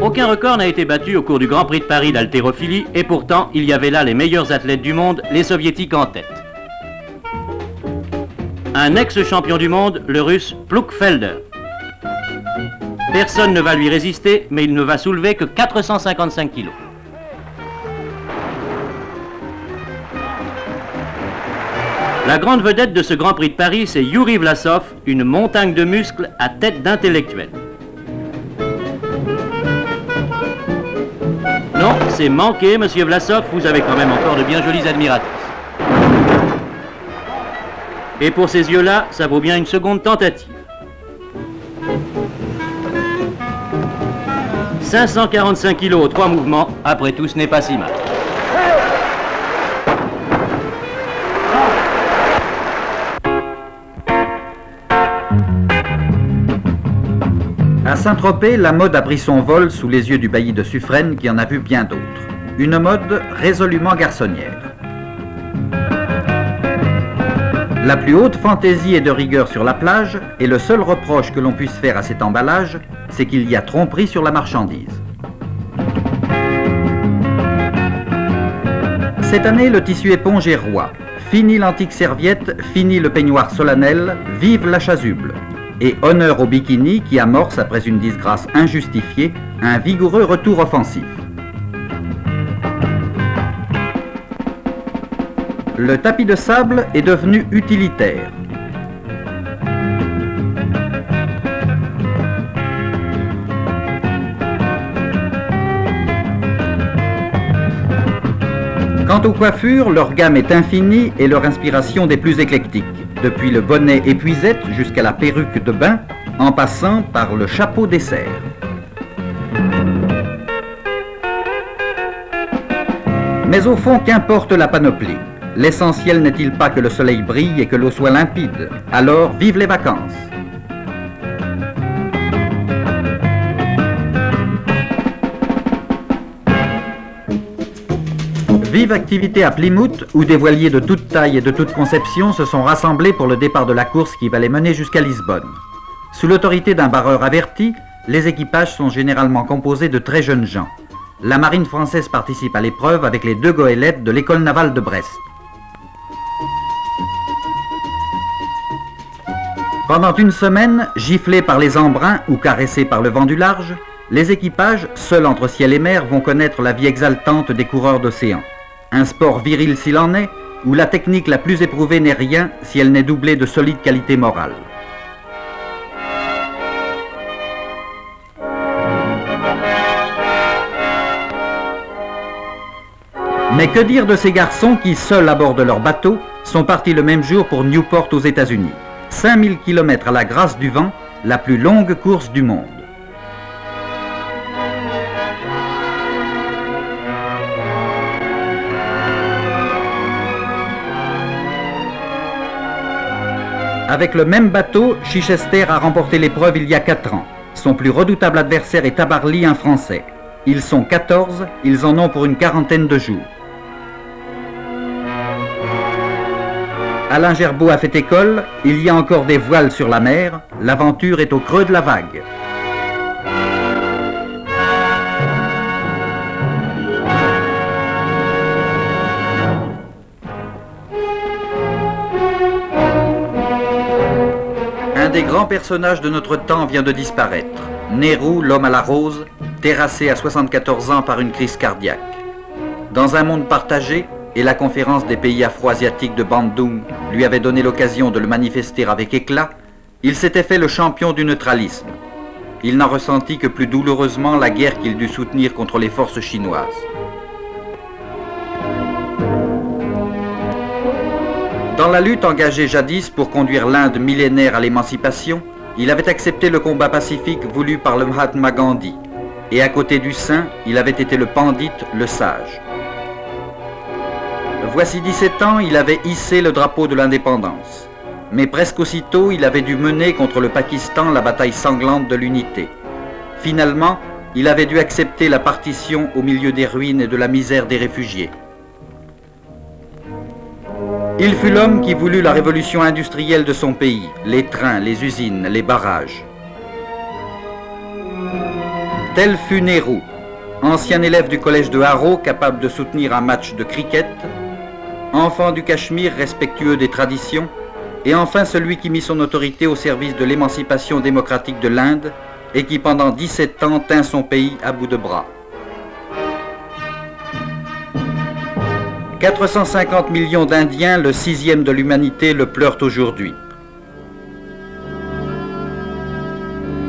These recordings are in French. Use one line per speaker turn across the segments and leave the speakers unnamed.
Aucun record n'a été battu au cours du Grand Prix de Paris d'haltérophilie et pourtant il y avait là les meilleurs athlètes du monde, les soviétiques en tête. Un ex-champion du monde, le russe Plukfelder. Personne ne va lui résister, mais il ne va soulever que 455 kilos. La grande vedette de ce Grand Prix de Paris, c'est Youri Vlasov, une montagne de muscles à tête d'intellectuel. Non, c'est manqué, monsieur Vlasov, vous avez quand même encore de bien jolies admiratrices. Et pour ces yeux-là, ça vaut bien une seconde tentative. 545 kilos aux 3 mouvements, après tout, ce n'est pas si mal.
À Saint-Tropez, la mode a pris son vol sous les yeux du bailli de Suffren qui en a vu bien d'autres. Une mode résolument garçonnière. La plus haute fantaisie et de rigueur sur la plage, et le seul reproche que l'on puisse faire à cet emballage, c'est qu'il y a tromperie sur la marchandise. Cette année, le tissu éponge est roi. Fini l'antique serviette, fini le peignoir solennel, vive la chasuble. Et honneur au bikini qui amorce, après une disgrâce injustifiée, un vigoureux retour offensif. Le tapis de sable est devenu utilitaire. Quant aux coiffures, leur gamme est infinie et leur inspiration des plus éclectiques, depuis le bonnet épuisette jusqu'à la perruque de bain, en passant par le chapeau dessert. Mais au fond, qu'importe la panoplie? L'essentiel n'est-il pas que le soleil brille et que l'eau soit limpide? Alors, vive les vacances! Vive activité à Plymouth, où des voiliers de toute taille et de toute conception se sont rassemblés pour le départ de la course qui va les mener jusqu'à Lisbonne. Sous l'autorité d'un barreur averti, les équipages sont généralement composés de très jeunes gens. La marine française participe à l'épreuve avec les 2 goélettes de l'école navale de Brest. Pendant une semaine, giflés par les embruns ou caressés par le vent du large, les équipages, seuls entre ciel et mer, vont connaître la vie exaltante des coureurs d'océan. Un sport viril s'il en est, où la technique la plus éprouvée n'est rien si elle n'est doublée de solides qualités morales. Mais que dire de ces garçons qui, seuls à bord de leur bateau, sont partis le même jour pour Newport aux États-Unis. 5000 km à la grâce du vent, la plus longue course du monde. Avec le même bateau, Chichester a remporté l'épreuve il y a 4 ans. Son plus redoutable adversaire est Tabarly, un Français. Ils sont 14, ils en ont pour une 40aine de jours. Alain Gerbaud a fait école, il y a encore des voiles sur la mer, l'aventure est au creux de la vague. Un des grands personnages de notre temps vient de disparaître. Nehru, l'homme à la rose, terrassé à 74 ans par une crise cardiaque. Dans un monde partagé, et la conférence des pays afro-asiatiques de Bandung lui avait donné l'occasion de le manifester avec éclat, il s'était fait le champion du neutralisme. Il n'en ressentit que plus douloureusement la guerre qu'il dut soutenir contre les forces chinoises. Dans la lutte engagée jadis pour conduire l'Inde millénaire à l'émancipation, il avait accepté le combat pacifique voulu par le Mahatma Gandhi. Et à côté du saint, il avait été le pandit, le sage. Voici 17 ans, il avait hissé le drapeau de l'indépendance. Mais presque aussitôt, il avait dû mener contre le Pakistan la bataille sanglante de l'unité. Finalement, il avait dû accepter la partition au milieu des ruines et de la misère des réfugiés. Il fut l'homme qui voulut la révolution industrielle de son pays, les trains, les usines, les barrages. Tel fut Nehru, ancien élève du collège de Harrow capable de soutenir un match de cricket, enfant du Cachemire respectueux des traditions, et enfin celui qui mit son autorité au service de l'émancipation démocratique de l'Inde et qui pendant 17 ans tint son pays à bout de bras. 450 millions d'Indiens, le 6e de l'humanité, le pleurent aujourd'hui.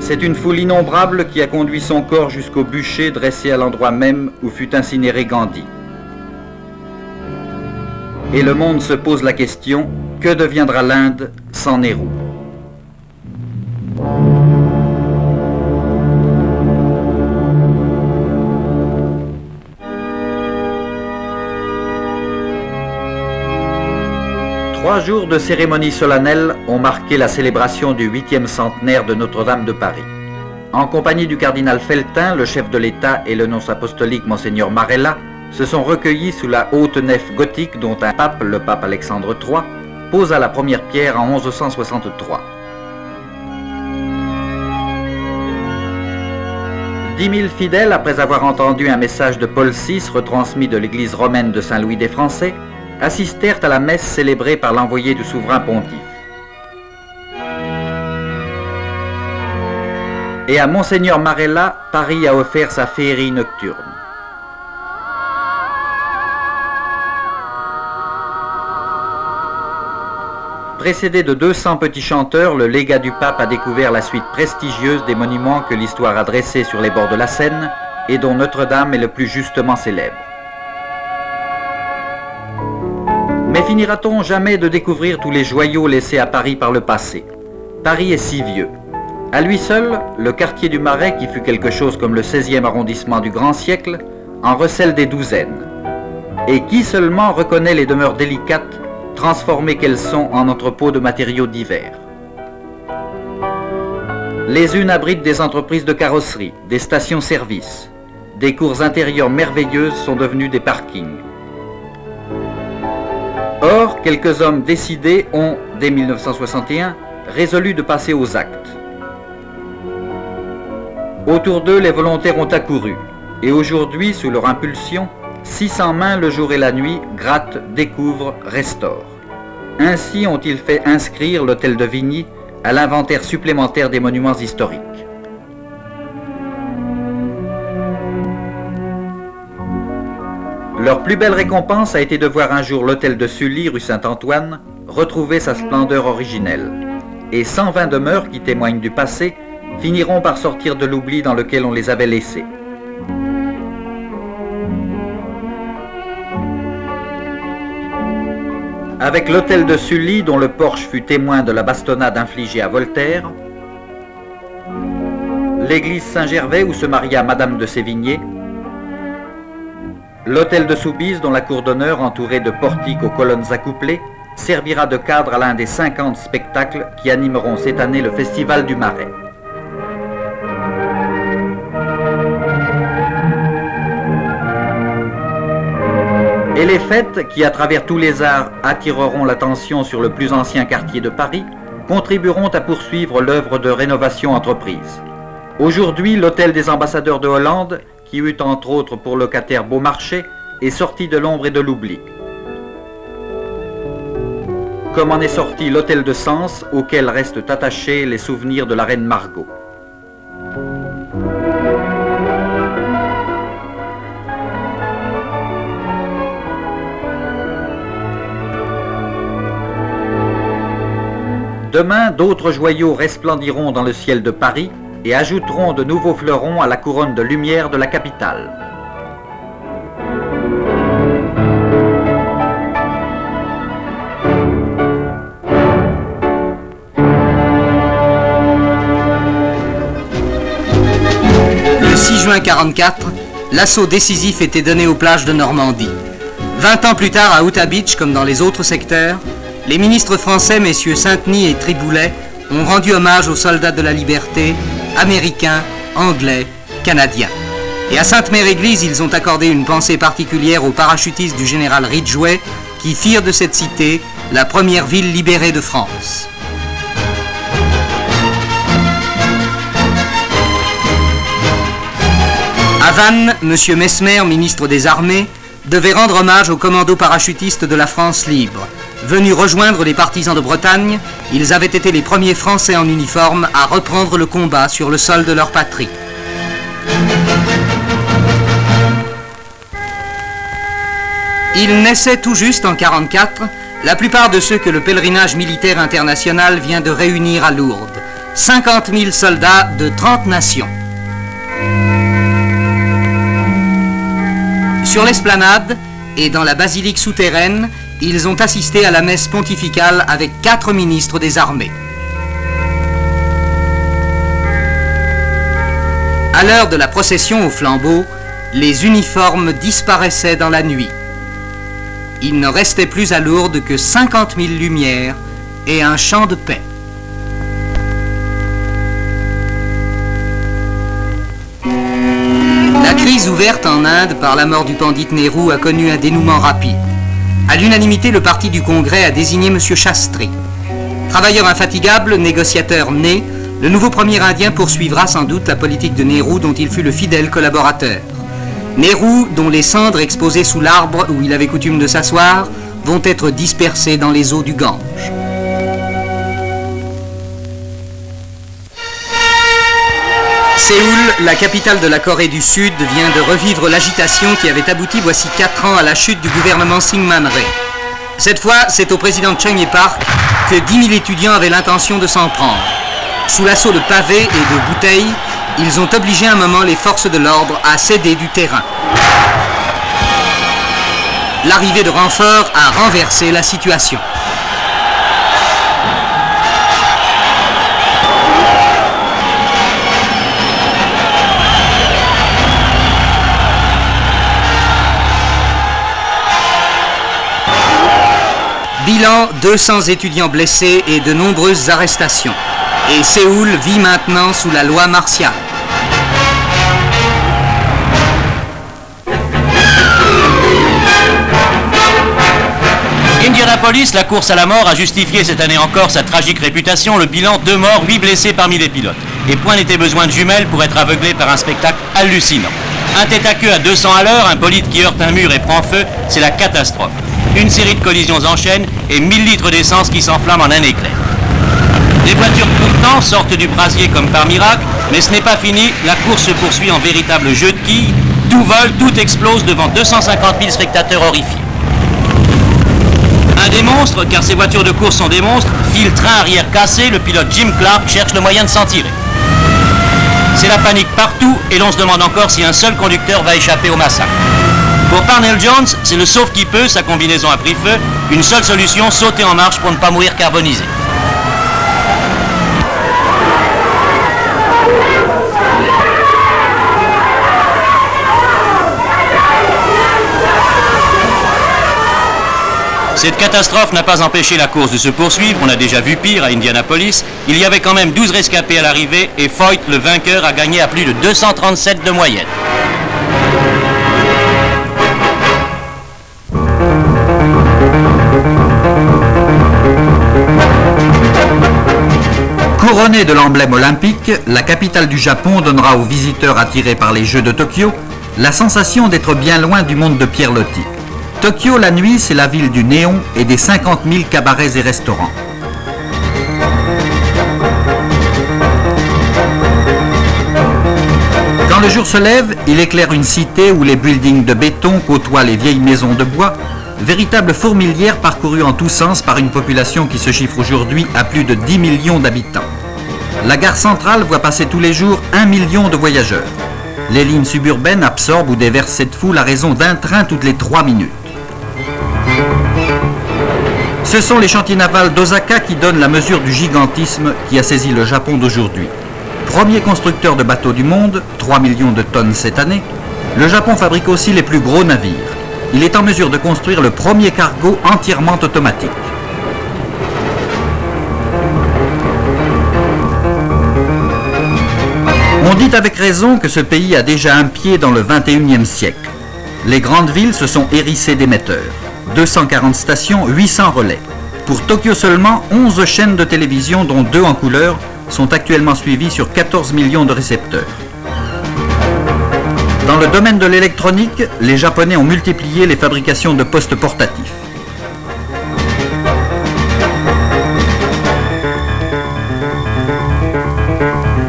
C'est une foule innombrable qui a conduit son corps jusqu'au bûcher dressé à l'endroit même où fut incinéré Gandhi. Et le monde se pose la question, que deviendra l'Inde sans Nehru ? Trois jours de cérémonie solennelle ont marqué la célébration du 8e centenaire de Notre-Dame de Paris. En compagnie du cardinal Feltin, le chef de l'État et le nonce apostolique Monseigneur Marella, se sont recueillis sous la haute nef gothique dont un pape, le pape Alexandre III, posa la première pierre en 1163. 10 000 fidèles, après avoir entendu un message de Paul VI retransmis de l'église romaine de Saint-Louis des Français, assistèrent à la messe célébrée par l'envoyé du souverain pontife. Et à Monseigneur Marella, Paris a offert sa féerie nocturne. Précédé de 200 petits chanteurs, le légat du pape a découvert la suite prestigieuse des monuments que l'histoire a dressés sur les bords de la Seine et dont Notre-Dame est le plus justement célèbre. Mais finira-t-on jamais de découvrir tous les joyaux laissés à Paris par le passé? Paris est si vieux. À lui seul, le quartier du Marais, qui fut quelque chose comme le 16e arrondissement du grand siècle, en recèle des douzaines. Et qui seulement reconnaît les demeures délicates, transformées qu'elles sont en entrepôts de matériaux divers? Les unes abritent des entreprises de carrosserie, des stations-service. Des cours intérieures merveilleuses sont devenues des parkings. Or, quelques hommes décidés ont, dès 1961, résolu de passer aux actes. Autour d'eux, les volontaires ont accouru, et aujourd'hui, sous leur impulsion, 600 mains le jour et la nuit grattent, découvrent, restaurent. Ainsi ont-ils fait inscrire l'hôtel de Vigny à l'inventaire supplémentaire des monuments historiques. Leur plus belle récompense a été de voir un jour l'hôtel de Sully, rue Saint-Antoine, retrouver sa splendeur originelle. Et 120 demeures qui témoignent du passé finiront par sortir de l'oubli dans lequel on les avait laissées. Avec l'hôtel de Sully, dont le porche fut témoin de la bastonnade infligée à Voltaire, l'église Saint-Gervais où se maria Madame de Sévigné, l'hôtel de Soubise, dont la cour d'honneur, entourée de portiques aux colonnes accouplées, servira de cadre à l'un des 50 spectacles qui animeront cette année le Festival du Marais. Et les fêtes, qui à travers tous les arts attireront l'attention sur le plus ancien quartier de Paris, contribueront à poursuivre l'œuvre de rénovation entreprise. Aujourd'hui, l'hôtel des ambassadeurs de Hollande, qui eut entre autres pour locataire Beaumarchais, est sorti de l'ombre et de l'oubli. Comme en est sorti l'hôtel de Sens, auquel restent attachés les souvenirs de la reine Margot. Demain, d'autres joyaux resplendiront dans le ciel de Paris et ajouteront de nouveaux fleurons à la couronne de lumière de la capitale.
Le 6 juin 1944, l'assaut décisif était donné aux plages de Normandie. 20 ans plus tard, à Utah Beach, comme dans les autres secteurs, les ministres français, messieurs Saint-Denis et Triboulet, ont rendu hommage aux soldats de la liberté, américains, anglais, canadiens. Et à Sainte-Mère-Église, ils ont accordé une pensée particulière aux parachutistes du général Ridgway, qui firent de cette cité la première ville libérée de France. Vannes, M. Mesmer, ministre des Armées, devait rendre hommage aux commandos parachutistes de la France libre. Venus rejoindre les partisans de Bretagne, ils avaient été les premiers Français en uniforme à reprendre le combat sur le sol de leur patrie. Ils naissaient tout juste en 1944, la plupart de ceux que le pèlerinage militaire international vient de réunir à Lourdes. 50 000 soldats de 30 nations. Sur l'esplanade et dans la basilique souterraine, ils ont assisté à la messe pontificale avec 4 ministres des armées. À l'heure de la procession au flambeau, les uniformes disparaissaient dans la nuit. Il ne restait plus à Lourdes que 50 000 lumières et un chant de paix. La crise ouverte en Inde par la mort du pandit Nehru a connu un dénouement rapide. À l'unanimité, le parti du Congrès a désigné M. Shastri. Travailleur infatigable, négociateur né, le nouveau premier indien poursuivra sans doute la politique de Nehru dont il fut le fidèle collaborateur. Nehru, dont les cendres exposées sous l'arbre où il avait coutume de s'asseoir, vont être dispersées dans les eaux du Gange. Séoul, la capitale de la Corée du Sud, vient de revivre l'agitation qui avait abouti voici 4 ans à la chute du gouvernement Syngman Rhee. Cette fois, c'est au président Chung Hye-park que 10 000 étudiants avaient l'intention de s'en prendre. Sous l'assaut de pavés et de bouteilles, ils ont obligé un moment les forces de l'ordre à céder du terrain. L'arrivée de renforts a renversé la situation. Bilan, 200 étudiants blessés et de nombreuses arrestations. Et Séoul vit maintenant sous la loi martiale.
Indianapolis, la course à la mort, a justifié cette année encore sa tragique réputation. Le bilan, 2 morts, 8 blessés parmi les pilotes. Et point n'était besoin de jumelles pour être aveuglé par un spectacle hallucinant. Un tête-à-queue à 200 à l'heure, un bolide qui heurte un mur et prend feu, c'est la catastrophe. Une série de collisions enchaîne et 1000 litres d'essence qui s'enflamment en un éclair. Les voitures tout le temps sortent du brasier comme par miracle, mais ce n'est pas fini, la course se poursuit en véritable jeu de quilles. Tout vole, tout explose devant 250 000 spectateurs horrifiés. Un des monstres, car ces voitures de course sont des monstres, file train arrière cassé, le pilote Jim Clark cherche le moyen de s'en tirer. C'est la panique partout et l'on se demande encore si un seul conducteur va échapper au massacre. Pour Parnell Jones, c'est le sauve qui peut, sa combinaison a pris feu, une seule solution, sauter en marche pour ne pas mourir carbonisé. Cette catastrophe n'a pas empêché la course de se poursuivre, on a déjà vu pire à Indianapolis. Il y avait quand même 12 rescapés à l'arrivée et Foyt, le vainqueur, a gagné à plus de 237 de moyenne.
Couronnée de l'emblème olympique, la capitale du Japon donnera aux visiteurs attirés par les Jeux de Tokyo la sensation d'être bien loin du monde de Pierre Loti. Tokyo, la nuit, c'est la ville du néon et des 50 000 cabarets et restaurants. Quand le jour se lève, il éclaire une cité où les buildings de béton côtoient les vieilles maisons de bois, véritable fourmilière parcourue en tous sens par une population qui se chiffre aujourd'hui à plus de 10 millions d'habitants. La gare centrale voit passer tous les jours 1 million de voyageurs. Les lignes suburbaines absorbent ou déversent cette foule à raison d'un train toutes les 3 minutes. Ce sont les chantiers navals d'Osaka qui donnent la mesure du gigantisme qui a saisi le Japon d'aujourd'hui. Premier constructeur de bateaux du monde, 3 millions de tonnes cette année, le Japon fabrique aussi les plus gros navires. Il est en mesure de construire le premier cargo entièrement automatique. On dit avec raison que ce pays a déjà un pied dans le 21e siècle. Les grandes villes se sont hérissées d'émetteurs. 240 stations, 800 relais. Pour Tokyo seulement, 11 chaînes de télévision, dont 2 en couleur, sont actuellement suivies sur 14 millions de récepteurs. Dans le domaine de l'électronique, les Japonais ont multiplié les fabrications de postes portatifs.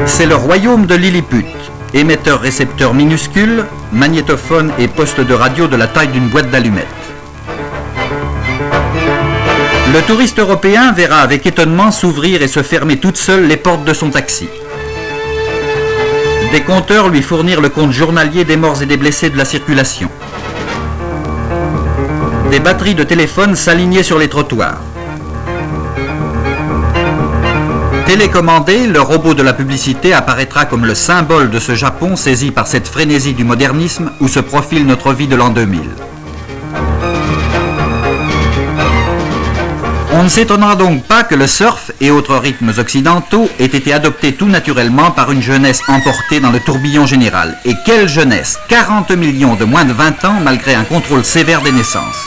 C'est le royaume de Lilliput, émetteur-récepteur minuscule, magnétophone et poste de radio de la taille d'une boîte d'allumettes. Le touriste européen verra avec étonnement s'ouvrir et se fermer toutes seules les portes de son taxi. Des compteurs lui fournirent le compte journalier des morts et des blessés de la circulation. Des batteries de téléphone s'alignaient sur les trottoirs. Télécommandé, le robot de la publicité apparaîtra comme le symbole de ce Japon saisi par cette frénésie du modernisme où se profile notre vie de l'an 2000. On ne s'étonnera donc pas que le surf et autres rythmes occidentaux aient été adoptés tout naturellement par une jeunesse emportée dans le tourbillon général. Et quelle jeunesse! 40 millions de moins de 20 ans malgré un contrôle sévère des naissances.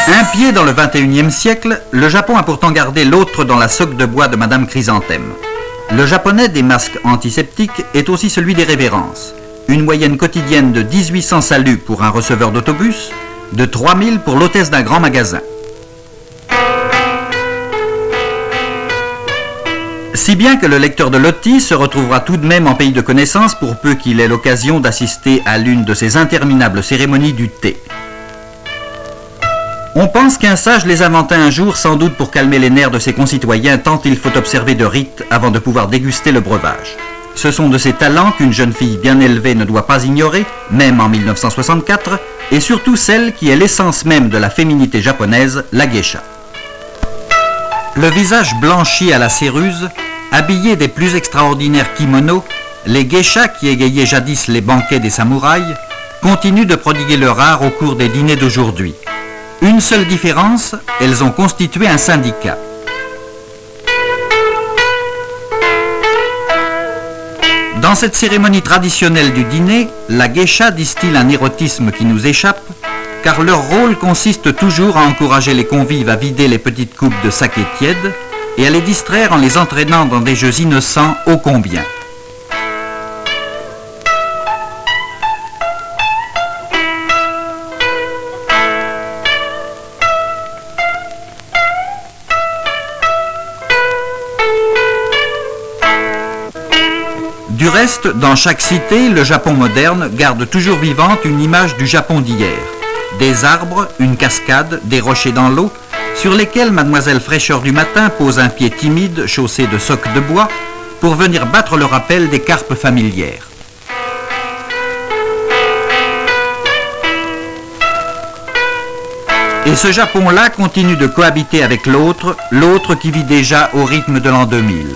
Un pied dans le 21e siècle, le Japon a pourtant gardé l'autre dans la soque de bois de Madame Chrysanthème. Le japonais des masques antiseptiques est aussi celui des révérences. Une moyenne quotidienne de 1800 saluts pour un receveur d'autobus, de 3000 pour l'hôtesse d'un grand magasin. Si bien que le lecteur de Loti se retrouvera tout de même en pays de connaissance pour peu qu'il ait l'occasion d'assister à l'une de ces interminables cérémonies du thé. On pense qu'un sage les inventa un jour sans doute pour calmer les nerfs de ses concitoyens tant il faut observer de rites avant de pouvoir déguster le breuvage. Ce sont de ces talents qu'une jeune fille bien élevée ne doit pas ignorer, même en 1964, et surtout celle qui est l'essence même de la féminité japonaise, la geisha. Le visage blanchi à la céruse, habillé des plus extraordinaires kimonos, les geishas qui égayaient jadis les banquets des samouraïs continuent de prodiguer leur art au cours des dîners d'aujourd'hui. Une seule différence, elles ont constitué un syndicat. Dans cette cérémonie traditionnelle du dîner, la geisha distille un érotisme qui nous échappe, car leur rôle consiste toujours à encourager les convives à vider les petites coupes de saké tiède et à les distraire en les entraînant dans des jeux innocents ô combien. Du reste, dans chaque cité, le Japon moderne garde toujours vivante une image du Japon d'hier. Des arbres, une cascade, des rochers dans l'eau, sur lesquels Mademoiselle Fraîcheur du matin pose un pied timide chaussé de socs de bois pour venir battre le rappel des carpes familières. Et ce Japon-là continue de cohabiter avec l'autre, l'autre qui vit déjà au rythme de l'an 2000.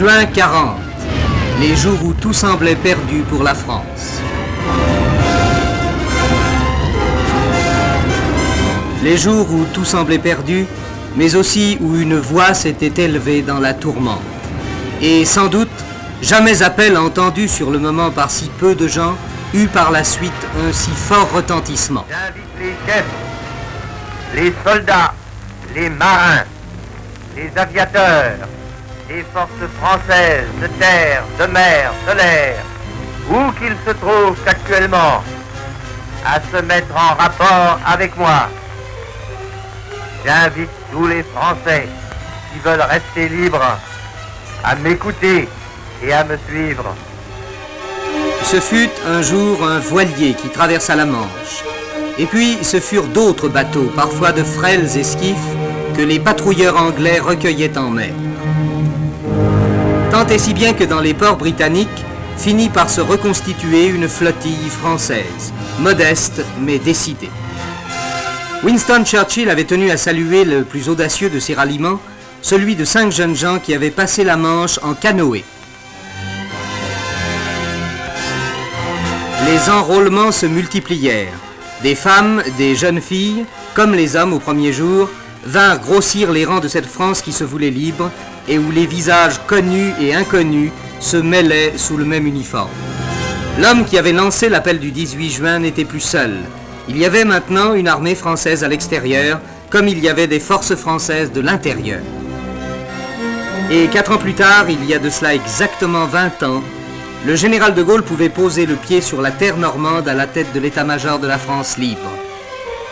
Juin 40, les jours où tout semblait perdu pour la France. Les jours où tout semblait perdu, mais aussi où une voix s'était élevée dans la tourmente. Et sans doute, jamais appel entendu sur le moment par si peu de gens eut par la suite un si fort retentissement.
J'invite les chefs, les soldats, les marins, les aviateurs, les forces françaises de terre, de mer, de l'air, où qu'ils se trouvent actuellement, à se mettre en rapport avec moi. J'invite tous les Français qui veulent rester libres à m'écouter et à me suivre.
Ce fut un jour un voilier qui traversa la Manche. Et puis ce furent d'autres bateaux, parfois de frêles esquifs, que les patrouilleurs anglais recueillaient en mer. Tant et si bien que dans les ports britanniques finit par se reconstituer une flottille française, modeste mais décidée. Winston Churchill avait tenu à saluer le plus audacieux de ses ralliements, celui de 5 jeunes gens qui avaient passé la Manche en canoë. Les enrôlements se multiplièrent. Des femmes, des jeunes filles, comme les hommes au premier jour, vinrent grossir les rangs de cette France qui se voulait libre et où les visages connus et inconnus se mêlaient sous le même uniforme. L'homme qui avait lancé l'appel du 18 juin n'était plus seul. Il y avait maintenant une armée française à l'extérieur, comme il y avait des forces françaises de l'intérieur. Et 4 ans plus tard, il y a de cela exactement 20 ans, le général de Gaulle pouvait poser le pied sur la terre normande à la tête de l'état-major de la France libre.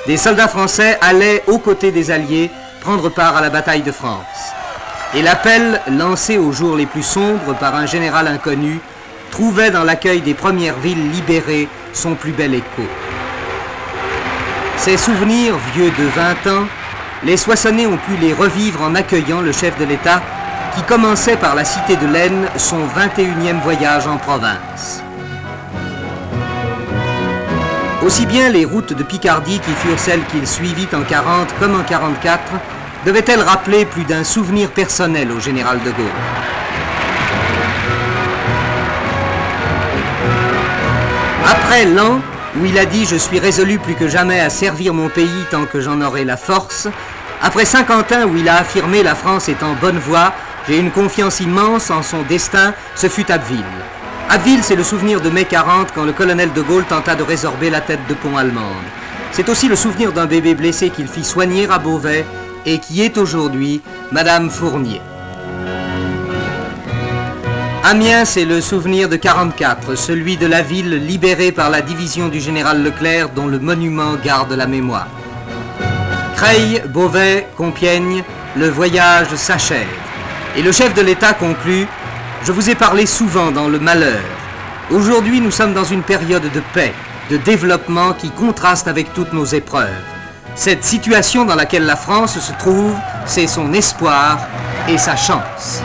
Des soldats français allaient, aux côtés des Alliés, prendre part à la bataille de France. Et l'appel, lancé aux jours les plus sombres par un général inconnu, trouvait dans l'accueil des premières villes libérées son plus bel écho. Ces souvenirs vieux de 20 ans, les Soissonnais ont pu les revivre en accueillant le chef de l'État qui commençait par la cité de l'Aisne son 21e voyage en province. Aussi bien les routes de Picardie qui furent celles qu'il suivit en 40 comme en 44 devaient-elles rappeler plus d'un souvenir personnel au général de Gaulle. Après l'an où il a dit « Je suis résolu plus que jamais à servir mon pays tant que j'en aurai la force », après Saint-Quentin où il a affirmé « La France est en bonne voie, j'ai une confiance immense en son destin », ce fut Abbeville. Abbeville, c'est le souvenir de mai 40 quand le colonel de Gaulle tenta de résorber la tête de pont allemande. C'est aussi le souvenir d'un bébé blessé qu'il fit soigner à Beauvais et qui est aujourd'hui Madame Fournier. Amiens, c'est le souvenir de 44, celui de la ville libérée par la division du général Leclerc dont le monument garde la mémoire. Creil, Beauvais, Compiègne, le voyage s'achève. Et le chef de l'État conclut « Je vous ai parlé souvent dans le malheur. Aujourd'hui, nous sommes dans une période de paix, de développement qui contraste avec toutes nos épreuves. Cette situation dans laquelle la France se trouve, c'est son espoir et sa chance. »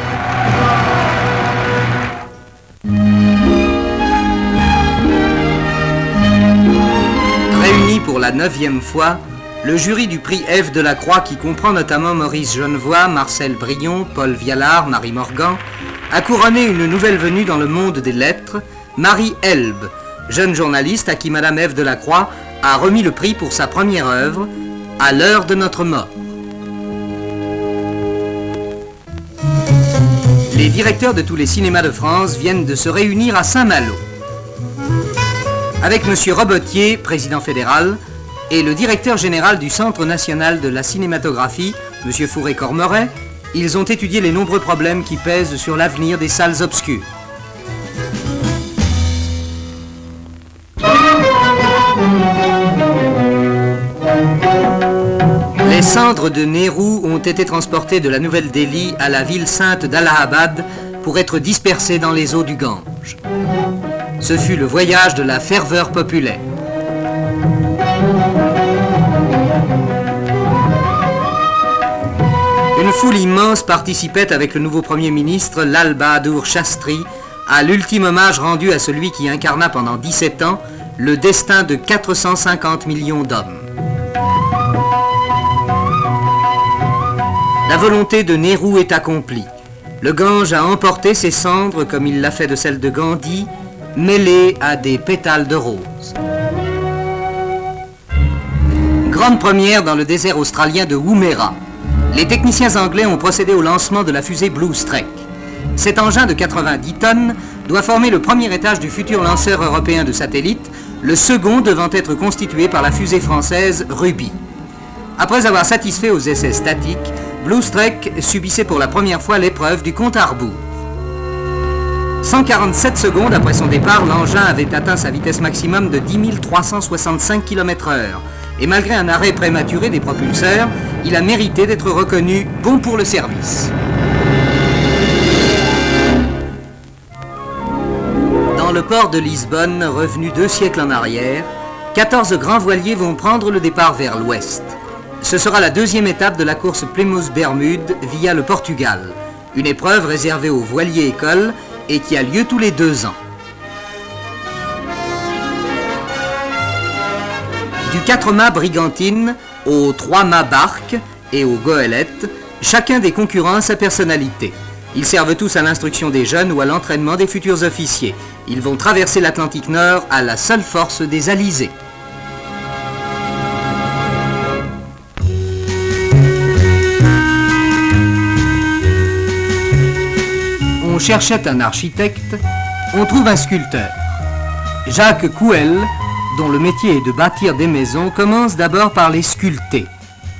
Réuni pour la 9e fois, le jury du prix F de la Croix, qui comprend notamment Maurice Genevoix, Marcel Brion, Paul Vialard, Marie Morgan, a couronné une nouvelle venue dans le monde des lettres, Marie Elbe, jeune journaliste à qui Madame F de la Croix a remis le prix pour sa première œuvre, À l'heure de notre mort. Les directeurs de tous les cinémas de France viennent de se réunir à Saint-Malo. Avec M. Robotier, président fédéral, et le directeur général du Centre national de la cinématographie, M. Fourré-Cormeret, ils ont étudié les nombreux problèmes qui pèsent sur l'avenir des salles obscures. Les cendres de Nehru ont été transportées de la Nouvelle-Delhi à la ville sainte d'Allahabad pour être dispersées dans les eaux du Gange. Ce fut le voyage de la ferveur populaire. Une foule immense participait avec le nouveau Premier ministre, Lal Bahadur Shastri, à l'ultime hommage rendu à celui qui incarna pendant 17 ans le destin de 450 millions d'hommes. La volonté de Nehru est accomplie. Le Gange a emporté ses cendres, comme il l'a fait de celles de Gandhi, mêlées à des pétales de rose. Grande première dans le désert australien de Woomera. Les techniciens anglais ont procédé au lancement de la fusée Blue Streak. Cet engin de 90 tonnes doit former le premier étage du futur lanceur européen de satellites, le second devant être constitué par la fusée française Ruby. Après avoir satisfait aux essais statiques, Blue Streak subissait pour la première fois l'épreuve du compte à rebours. 147 secondes après son départ, l'engin avait atteint sa vitesse maximum de 10 365 km/h. Et malgré un arrêt prématuré des propulseurs, il a mérité d'être reconnu bon pour le service. Dans le port de Lisbonne, revenu 2 siècles en arrière, 14 grands voiliers vont prendre le départ vers l'ouest. Ce sera la 2e étape de la course Plymouth-Bermude via le Portugal, une épreuve réservée aux voiliers écoles et qui a lieu tous les 2 ans. Du 4-mâts brigantine aux 3-mâts barque et aux goélettes, chacun des concurrents a sa personnalité. Ils servent tous à l'instruction des jeunes ou à l'entraînement des futurs officiers. Ils vont traverser l'Atlantique Nord à la seule force des alizés. on cherchait un architecte, on trouve un sculpteur. Jacques Couel, dont le métier est de bâtir des maisons, commence d'abord par les sculpter,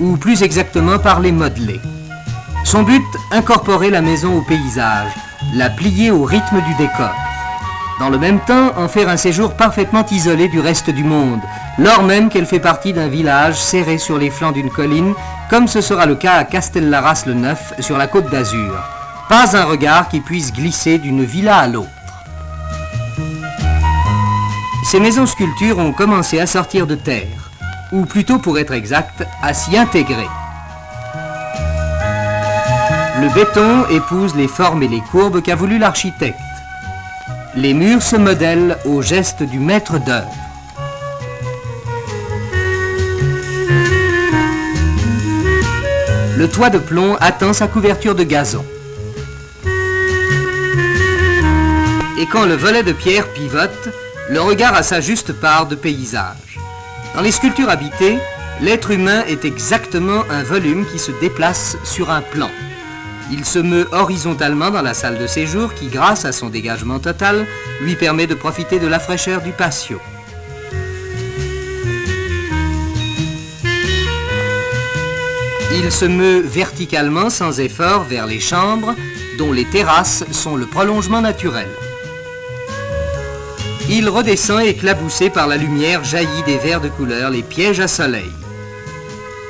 ou plus exactement par les modeler. Son but, incorporer la maison au paysage, la plier au rythme du décor. Dans le même temps, en faire un séjour parfaitement isolé du reste du monde, lors même qu'elle fait partie d'un village serré sur les flancs d'une colline, comme ce sera le cas à Castellarras-le-Neuf, sur la Côte d'Azur. Pas un regard qui puisse glisser d'une villa à l'autre. Ces maisons-sculptures ont commencé à sortir de terre, ou plutôt pour être exact, à s'y intégrer. Le béton épouse les formes et les courbes qu'a voulu l'architecte. Les murs se modèlent au geste du maître d'œuvre. Le toit de plomb attend sa couverture de gazon. Et quand le volet de pierre pivote, le regard a sa juste part de paysage. Dans les sculptures habitées, l'être humain est exactement un volume qui se déplace sur un plan. Il se meut horizontalement dans la salle de séjour qui, grâce à son dégagement total, lui permet de profiter de la fraîcheur du patio. Il se meut verticalement sans effort vers les chambres, dont les terrasses sont le prolongement naturel. Il redescend éclaboussé par la lumière jaillie des verres de couleur, les pièges à soleil.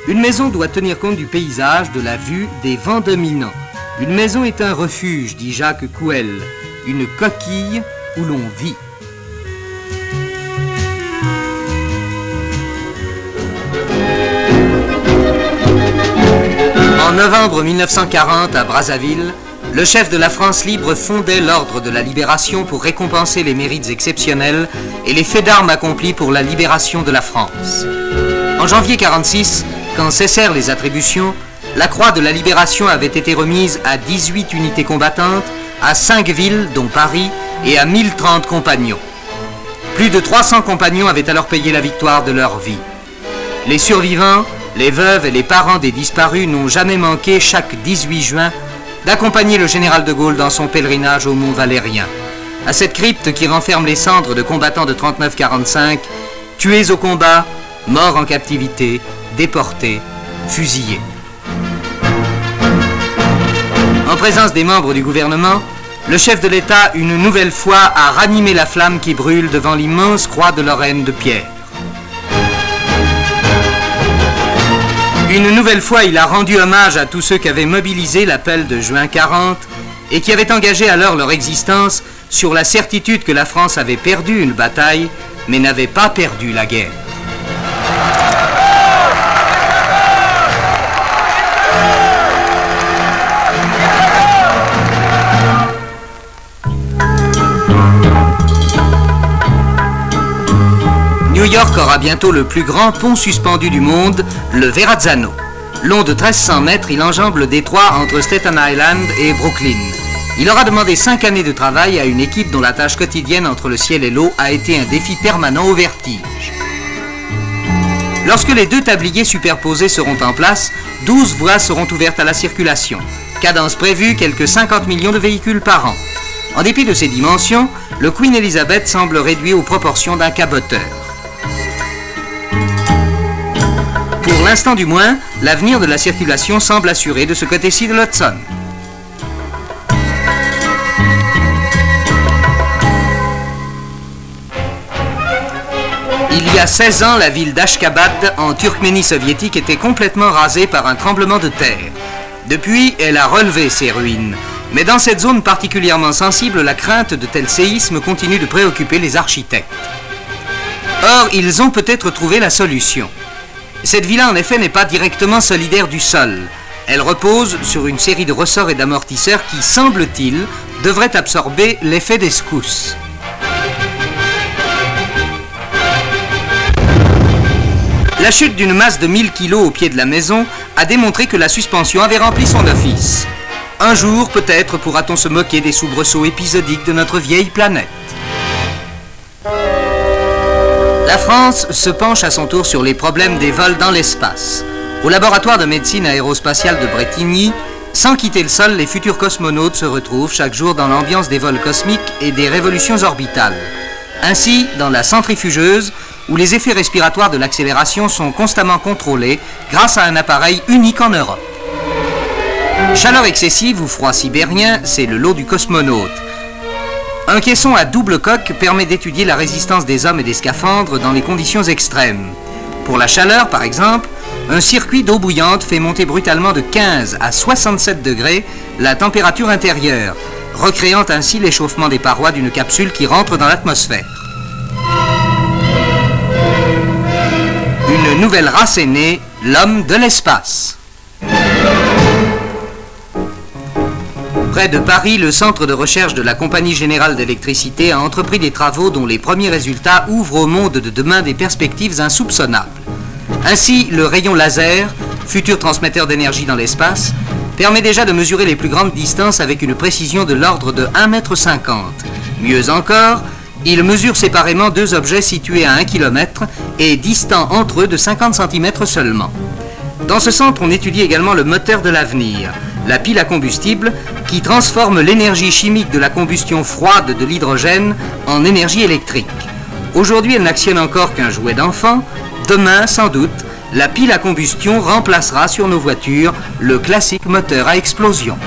Une maison doit tenir compte du paysage, de la vue, des vents dominants. Une maison est un refuge, dit Jacques Couel, une coquille où l'on vit. En novembre 1940, à Brazzaville, le chef de la France libre fondait l'Ordre de la Libération pour récompenser les mérites exceptionnels et les faits d'armes accomplis pour la libération de la France. En janvier 1946, quand cessèrent les attributions, la Croix de la Libération avait été remise à 18 unités combattantes, à 5 villes, dont Paris, et à 1030 compagnons. Plus de 300 compagnons avaient alors payé la victoire de leur vie. Les survivants, les veuves et les parents des disparus n'ont jamais manqué, chaque 18 juin, d'accompagner le général de Gaulle dans son pèlerinage au Mont Valérien, à cette crypte qui renferme les cendres de combattants de 39-45, tués au combat, morts en captivité, déportés, fusillés. En présence des membres du gouvernement, le chef de l'État, une nouvelle fois, a ranimé la flamme qui brûle devant l'immense croix de Lorraine de pierre. Une nouvelle fois, il a rendu hommage à tous ceux qui avaient mobilisé l'appel de juin 40 et qui avaient engagé alors leur existence sur la certitude que la France avait perdu une bataille, mais n'avait pas perdu la guerre. New York aura bientôt le plus grand pont suspendu du monde, le Verrazzano. Long de 1300 mètres, il enjambe le détroit entre Staten Island et Brooklyn. Il aura demandé 5 années de travail à une équipe dont la tâche quotidienne entre le ciel et l'eau a été un défi permanent au vertige. Lorsque les 2 tabliers superposés seront en place, 12 voies seront ouvertes à la circulation. Cadence prévue, quelques 50 millions de véhicules par an. En dépit de ces dimensions, le Queen Elizabeth semble réduit aux proportions d'un caboteur. Pour l'instant du moins, l'avenir de la circulation semble assuré de ce côté-ci de l'Hudson. Il y a 16 ans, la ville d'Ashkhabad, en Turkménie soviétique, était complètement rasée par un tremblement de terre. Depuis, elle a relevé ses ruines. Mais dans cette zone particulièrement sensible, la crainte de tels séismes continue de préoccuper les architectes. Or, ils ont peut-être trouvé la solution. Cette villa, en effet, n'est pas directement solidaire du sol. Elle repose sur une série de ressorts et d'amortisseurs qui, semble-t-il, devraient absorber l'effet des secousses. La chute d'une masse de 1000 kg au pied de la maison a démontré que la suspension avait rempli son office. Un jour, peut-être, pourra-t-on se moquer des soubresauts épisodiques de notre vieille planète. La France se penche à son tour sur les problèmes des vols dans l'espace. Au laboratoire de médecine aérospatiale de Bretigny, Sans quitter le sol, les futurs cosmonautes se retrouvent chaque jour dans l'ambiance des vols cosmiques et des révolutions orbitales. Ainsi, dans la centrifugeuse, où les effets respiratoires de l'accélération sont constamment contrôlés grâce à un appareil unique en Europe. Chaleur excessive ou froid sibérien, c'est le lot du cosmonaute. Un caisson à double coque permet d'étudier la résistance des hommes et des scaphandres dans les conditions extrêmes. Pour la chaleur, par exemple, un circuit d'eau bouillante fait monter brutalement de 15 à 67 degrés la température intérieure, recréant ainsi l'échauffement des parois d'une capsule qui rentre dans l'atmosphère. Une nouvelle race est née, l'homme de l'espace. Près de Paris, le centre de recherche de la Compagnie Générale d'Électricité a entrepris des travaux dont les premiers résultats ouvrent au monde de demain des perspectives insoupçonnables. Ainsi, le rayon laser, futur transmetteur d'énergie dans l'espace, permet déjà de mesurer les plus grandes distances avec une précision de l'ordre de 1,50 m. Mieux encore, il mesure séparément deux objets situés à 1 km et distants entre eux de 50 cm seulement. Dans ce centre, on étudie également le moteur de l'avenir, la pile à combustible, qui transforme l'énergie chimique de la combustion froide de l'hydrogène en énergie électrique. Aujourd'hui, elle n'actionne encore qu'un jouet d'enfant. Demain, sans doute, la pile à combustion remplacera sur nos voitures le classique moteur à explosion.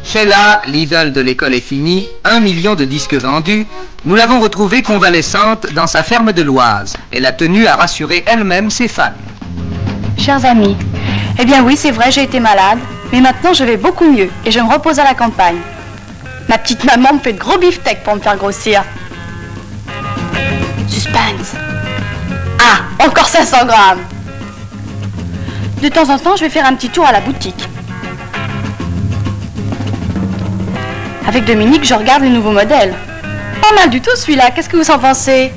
Sheila, l'idole de l'école est finie, 1 million de disques vendus, nous l'avons retrouvée convalescente dans sa ferme de l'Oise. Elle a tenu à rassurer elle-même ses fans.
Chers amis, eh bien oui, c'est vrai, j'ai été malade, mais maintenant je vais beaucoup mieux et je me repose à la campagne. Ma petite maman me fait de gros beefsteaks pour me faire grossir. Suspense. Ah, encore 500 grammes. De temps en temps, je vais faire un petit tour à la boutique. Avec Dominique, je regarde les nouveaux modèles. Pas mal du tout celui-là, qu'est-ce que vous en pensez?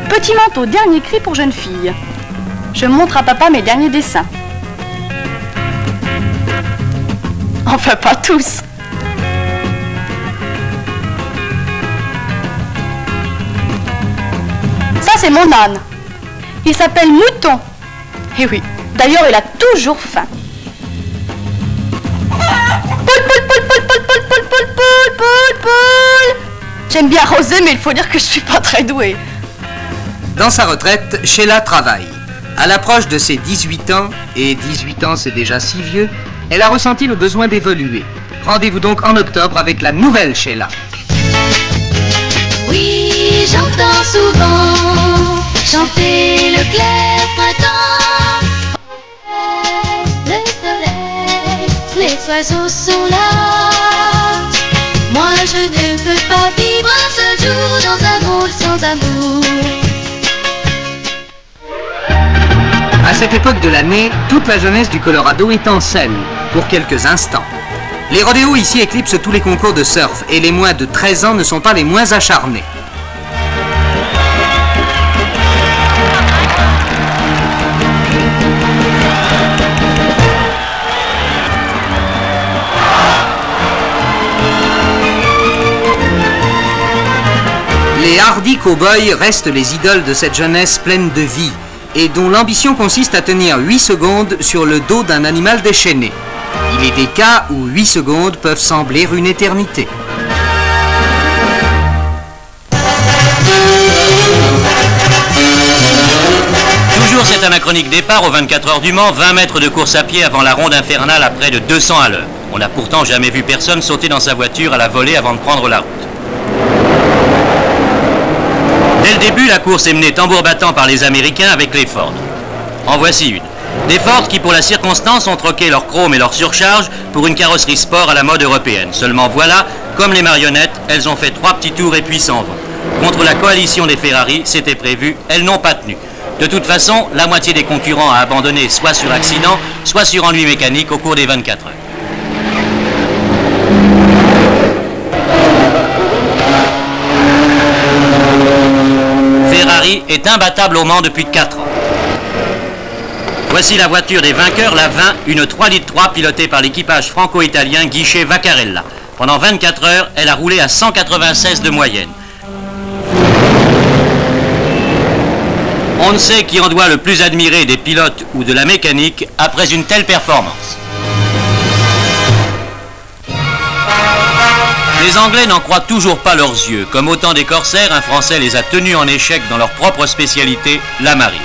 Petit manteau, dernier cri pour jeune fille. Je montre à papa mes derniers dessins. Enfin, pas tous. Ça, c'est mon âne. Il s'appelle Mouton. Et oui, d'ailleurs, il a toujours faim. Poule. J'aime bien arroser, mais il faut dire que je suis pas très douée.
Dans sa retraite, Sheila travaille. À l'approche de ses 18 ans, et 18 ans c'est déjà si vieux, elle a ressenti le besoin d'évoluer. Rendez-vous donc en octobre avec la nouvelle Sheila.
Oui, j'entends souvent chanter le clair printemps. Le soleil, les oiseaux sont là. Moi je ne peux pas vivre un seul jour dans un monde sans amour.
À cette époque de l'année, toute la jeunesse du Colorado est en selle, pour quelques instants. Les rodéos ici éclipsent tous les concours de surf et les moins de 13 ans ne sont pas les moins acharnés. Les hardy cow-boys restent les idoles de cette jeunesse pleine de vie et dont l'ambition consiste à tenir 8 secondes sur le dos d'un animal déchaîné. Il est des cas où 8 secondes peuvent sembler une éternité.
Toujours cet anachronique départ aux 24 heures du Mans, 20 mètres de course à pied avant la ronde infernale à près de 200 à l'heure. On n'a pourtant jamais vu personne sauter dans sa voiture à la volée avant de prendre la route. Dès le début, la course est menée tambour battant par les Américains avec les Ford. En voici une. Des Ford qui, pour la circonstance, ont troqué leur chrome et leur surcharge pour une carrosserie sport à la mode européenne. Seulement voilà, comme les marionnettes, elles ont fait 3 petits tours et puis s'en vont. Contre la coalition des Ferrari, c'était prévu, elles n'ont pas tenu. De toute façon, la moitié des concurrents a abandonné soit sur accident, soit sur ennui mécanique au cours des 24 heures. Marie est imbattable au Mans depuis 4 ans. Voici la voiture des vainqueurs, la 20, une 3 litres 3 pilotée par l'équipage franco-italien Guichet Vaccarella. Pendant 24 heures, elle a roulé à 196 de moyenne. On ne sait qui en doit le plus admirer des pilotes ou de la mécanique après une telle performance. Les Anglais n'en croient toujours pas leurs yeux. Comme au temps des corsaires, un Français les a tenus en échec dans leur propre spécialité, la marine.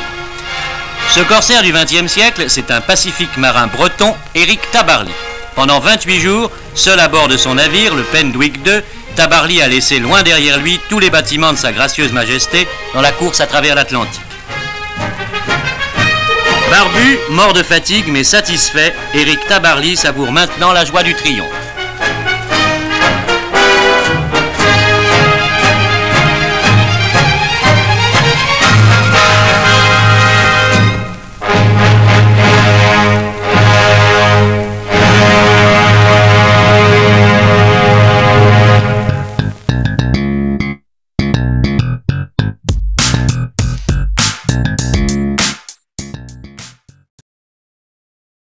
Ce corsaire du XXe siècle, c'est un pacifique marin breton, Éric Tabarly. Pendant 28 jours, seul à bord de son navire, le Pendwick II, Tabarly a laissé loin derrière lui tous les bâtiments de sa gracieuse majesté dans la course à travers l'Atlantique. Barbu, mort de fatigue mais satisfait, Éric Tabarly savoure maintenant la joie du triomphe.